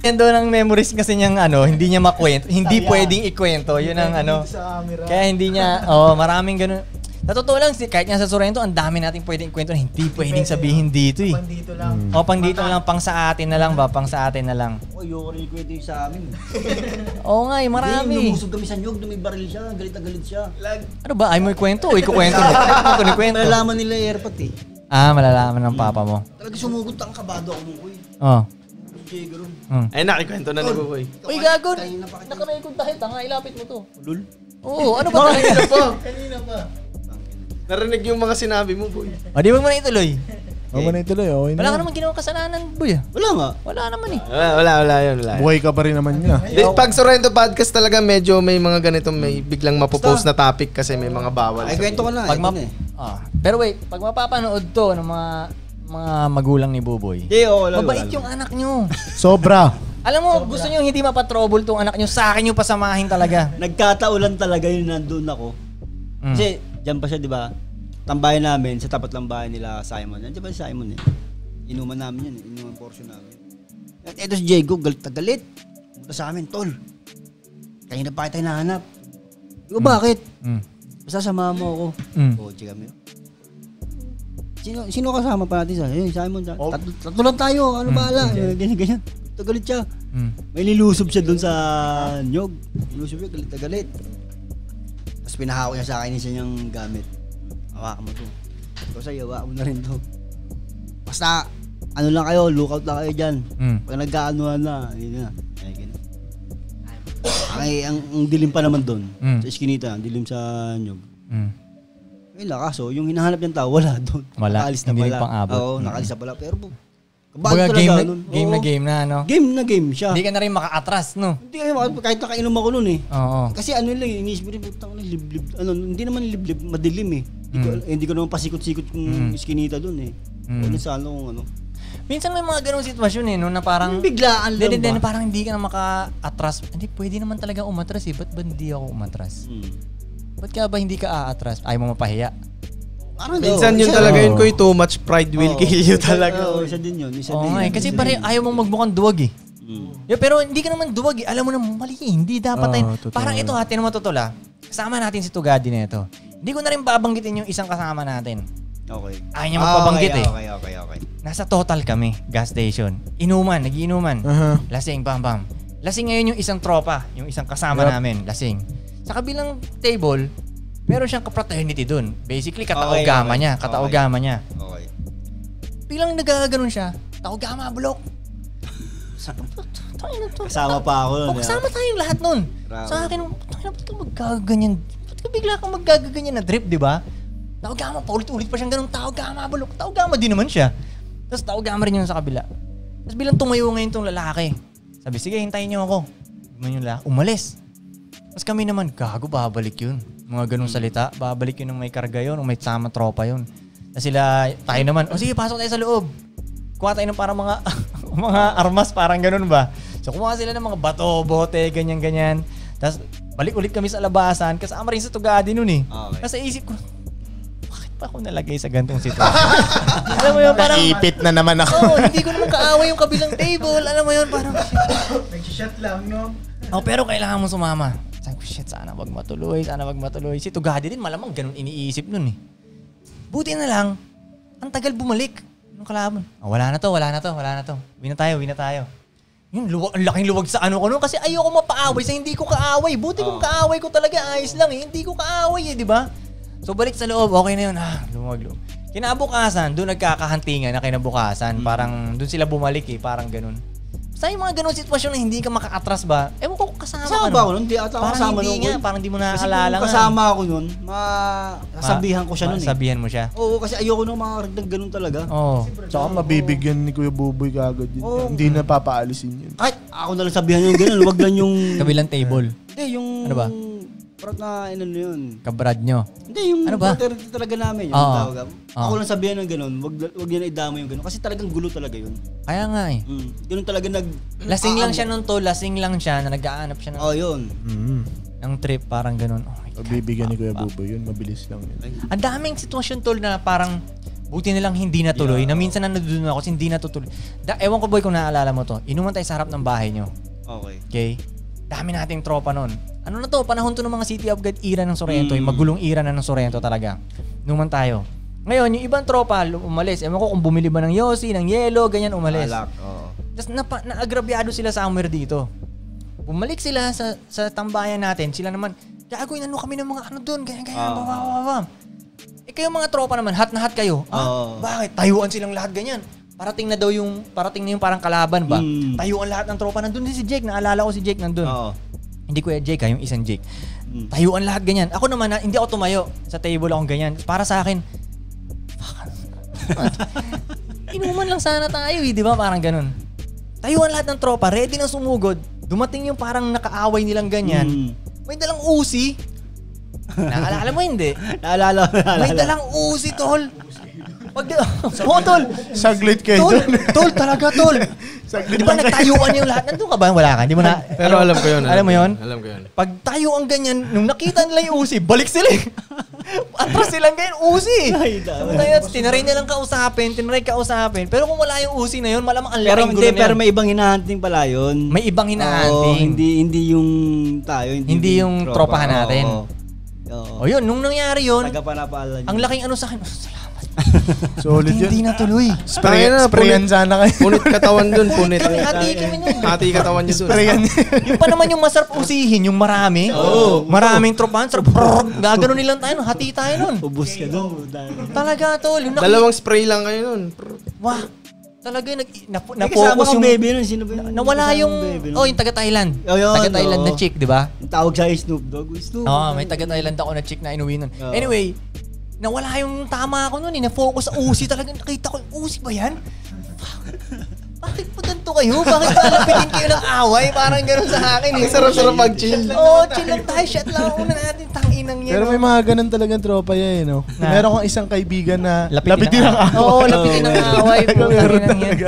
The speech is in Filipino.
Yan doon ang memories kasi niyang hindi niya makwento, hindi pwedeng ikwento. Yun ang Kaya hindi niya, maraming ganun. Sa totoo lang, kahit nga sa Sorrento, ang dami natin pwedeng ikwento na hindi pwedeng sabihin dito eh. Pang dito lang. Pang dito lang, pang sa atin na lang ba? Pang sa atin na lang. Ayoko rin ikwento yung sa amin. Oo nga eh, marami. Lumusog kami sa nyog, dumibaril siya, galit na galit siya. Ano ba? Ay mo ikwento o ikukwento mo? Malalaman nila yung airpot eh. Malalaman ng papa mo. Talaga sumugot ang kabado ako nung Ay, nakikwento na ni Buboy. Uy, gagon! Nakarecord tayo, tanga, ilapit mo to. Lul? Oo, ano ba tayo? Kanina pa. Narinig yung mga sinabi mo, boy. Di ba mo na ituloy? Huwag mo na ituloy, okay na. Wala ka naman ginawang kasalanan, boy. Wala nga. Wala naman eh. Wala yun. Buhay ka pa rin naman niya. Pag Sorrento Podcast talaga medyo may mga ganito, may biglang mapopost na topic kasi may mga bawal. Ay, kwento ka na. Pero wait, pag mapapanood to ng mga magulang ni Buboy, mabait yung anak nyo. Sobra. Alam mo, gusto nyo hindi mapatrouble tong anak nyo, sa akin nyo pasamahin talaga. Nagkataulan talaga yun nandun ako. Kasi, dyan pa siya, di ba? Tambayan namin, sa tapat lang bahay nila Simon. Nandiyan ba si Simon eh? Inuman namin yan eh, inuman portion namin. At eto si Diego, galit na galit. Punta sa amin, tol. Kanina pa kita hinahanap. Di ba bakit? Basta samahan mo ako. Kotse kami. Sino kasama pa natin sa? Simon, tatlo lang tayo, ano bahala? Ganyan. Galit siya. May nilusob siya dun sa nyog. Nilusob siya, galit na galit. Tapos pinahawak niya sa akin isa niyang gamit. Hawakan mo to. Ikaw sa'yo, hawakan mo na rin to. Basta, ano lang kayo, lookout lang kayo dyan. Pag nagkaanuhan na, yun na. Ang dilim pa naman dun. Sa iskinita, ang dilim sa nyog. Kaso, yung hinahanap niyang tao, wala dun. Wala, hindi rin pang abot. Oo, nakalis na pala. Pero, baga game na, no? Game na game siya. Hindi ka na rin maka-atras, no? Hindi ka kahit nakainom ako nun eh. Oo. Kasi ano lang, inisip ko rin, putang liblib. Hindi naman liblib, madilim eh. Hindi ko naman pasikot-sikot kung iskinita dun eh. Wala sa kung ano. Minsan may mga ganung sitwasyon eh, no? Na parang biglaan lang ba? Parang hindi ka na maka-atras. Hindi, pwede naman talaga umatras eh. Ba't ba hindi ako umatras? Ba't ka ba hindi ka aatras? Ayaw mo mapahiya? Minsan yun talaga yun ko, too much pride will kill you talaga. Isa din yun. Kasi pare ayaw mong magmukhang duwag eh. Pero hindi ka naman duwag eh. Alam mo na mali eh. Hindi dapat tayo. Parang ito ha, tinan mo totoo la. Kasama natin si Tugadi na ito. Hindi ko na rin babanggitin yung isang kasama natin. Okay. Ayaw niya magpabanggit eh. Okay. Nasa Total kami, gas station. Inuman, nagiinuman. Lasing, bam. Lasing ngayon yung isang tropa, yung isang kasama namin, lasing. Sa kabilang table, meron siyang ka-fraternity dun. Basically, kataogama niya. Okay. Biglang nagaganon siya. Taogama, bulok. Kasama pa ako nun. Kasama tayong lahat nun. Sa akin, ba't ka magagaganyan? Ba't ka bigla kang magagaganyan na drip, di ba? Taogama, paulit-ulit pa siyang ganun. Taogama, bulok. Taogama din naman siya. Tapos taogama rin yun sa kabila. Tapos bilang tumayo ngayon tong lalaki. Sabi, sige, hintayin niyo ako. Umalis. Tapos kami naman, gago, babalik yun. Mga ganung salita, babalik yun ng may karga yun, ng may sama tropa yun. Tapos tayo naman, sige, pasok tayo sa loob. Kuha tayo ng parang mga mga armas, parang ganun ba? So kumuha sila ng mga bato, bote, ganyan-ganyan. Tapos balik ulit kami sa labasan, kasama rin sa Tugadi nun eh. Tapos isip ko, bakit pa ako nalagay sa gantong sitwasyon? Alam mo yun, parang... Naipit na naman ako. Hindi ko naman kaaway yung kabilang table. Alam mo yun, parang... Nag-shot lang, no? Pero kailangan mo sumama. Sabi ko, shit, sana wag matuloy. Si Tugadi din, malamang ganun iniisip nun eh. Buti na lang, ang tagal bumalik nung kalaban. Wala na to. Win na tayo. Yung ang laking luwag sa ano ko nun kasi ayoko mapaaway sa hindi ko kaaway. Buti kung kaaway ko talaga, ayos lang eh. Hindi ko kaaway eh, di ba? So balik sa loob, okay na yun. Luwag. Kinabukasan, doon nagkakahantingan na kinabukasan. Parang doon sila bumalik eh, parang ganun. Sa yung mga ganun sitwasyon na hindi ka maka-atras ba? Ewan ko kung kasama ka ba ako nun? Hindi ata ako kasama nun. Parang hindi mo nakakaalala nga. Kasi kung kasama ako nun, sabihan ko siya nun eh. Sabihan mo siya? Oo, kasi ayoko nung makaragdag ganun talaga. Oo. Tsaka mabibigyan ni Kuya Buboy kagad yun. Hindi na papaalisin yun. Kahit ako nalang sabihan yung ganun, wag lang yung... Kabilang table? Hindi, yung... Ano ba? Parang na yun. Kabrad nyo? Hindi, yung ano ba? Talaga namin yung tawag. Ako lang sabihan ng ganun, wag yan idama yung ganun. Kasi talagang gulo talaga yun. Kaya nga eh. Ganun talaga lasing lang siya nun to, lasing lang siya na nag-aanap siya ng... yun. Ng trip, parang ganun. Bibigyan ni Kuya Buboy yun, mabilis lang yun. Ang daming sitwasyon tol na parang Buti nilang hindi natuloy. Na minsan na nandun ako kasi hindi natutuloy. Ewan ko boy kung naaalala mo to. Inuman tayo sa harap ng bahay nyo. Okay? Dami nating tropa nun. Ano na to? Panahon to ng mga City of God era ng Sorrento. Yung magulong era na ng Sorrento talaga. Inuman tayo. Ngayon, yung ibang tropa umalis. Ewan ko kung bumili ba ng Yossi, ng Yelo, ganyan umalis. Tapos naagrabyado sila somewhere dito. Bumalik sila sa tambayan natin. Sila naman, gagawin ano kami ng mga ano doon, ganyan. Kayo mga tropa naman, hot na hot kayo. Bakit? Tayuan silang lahat ganyan. Parating na yung parang kalaban ba? Tayuan lahat ng tropa. Nandun din si Jake. Naalala ko si Jake nandun. Hindi Kuya Jake yung isang Jake. Tayuan lahat ganyan. Ako naman, hindi ako tumayo. Sa table akong ganyan. Para sa akin, inuman lang sana tayo di ba? Parang ganun. Tayuan lahat ng tropa. Ready na sumugod. Dumating yung parang nakaaway nilang ganyan. May dalang usi. Naalala mo hindi? Naalala. May dalang usi, tol. Tol. Saglit kayo doon. Tol, talaga, tol. Di ba nagtayuan yung lahat? Nandun ka ba? Wala ka? Di mo na... Pero alam ko yun. Alam mo yun? Alam ko yun. Pag tayuan ganyan, nung nakita nila yung usi, balik sila. Atras silang ganyan, usi. Tinaray nilang kausapin. Pero kung wala yung usi na yun, malamang ang laking gulo na yun. Pero may ibang hinahunting pala yun. May ibang hinahunting. Hindi yung tayo. Hindi yung tropahan natin. O yun, nung nangyari yun, ang laking ano sa akin, salamat. Solid yun. Hindi natuloy. Sprayan sana kayo. Punit katawan dun, punit. Hati kami nun. Hati katawan nyo dun. Sprayan. Yung pa naman yung masarap usihin, yung marami. Maraming tropahan. Gaganon nilang tayo nun. Hati tayo nun. Ubus ka dun. Talaga, tol. Dalawang spray lang kayo nun. Wah. Talaga na-focus yung baby nun. Sino ba yun? Nawala yung yung taga-Thailand. Taga-Thailand na chick, di ba? Tawag sa Snoop Dogg. May taga-Thailand ako na chick na inuwi nun. Anyway, nawala yung tama ako nun. Na-focus sa usi talaga. Nakita ko, usi ba yan? Bakit po ganito kayo? Bakit palapitin kayo ng away? Parang gano'n sa akin. Sarap-sarap mag-chill. Chill lang tayo. Shot lang una natin. Tanginang yan. Pero may mga ganun talagang tropa yan, no? Meron kang isang kaibigan na lapitin ng away. Oo, lapitin ng away. Meron talaga.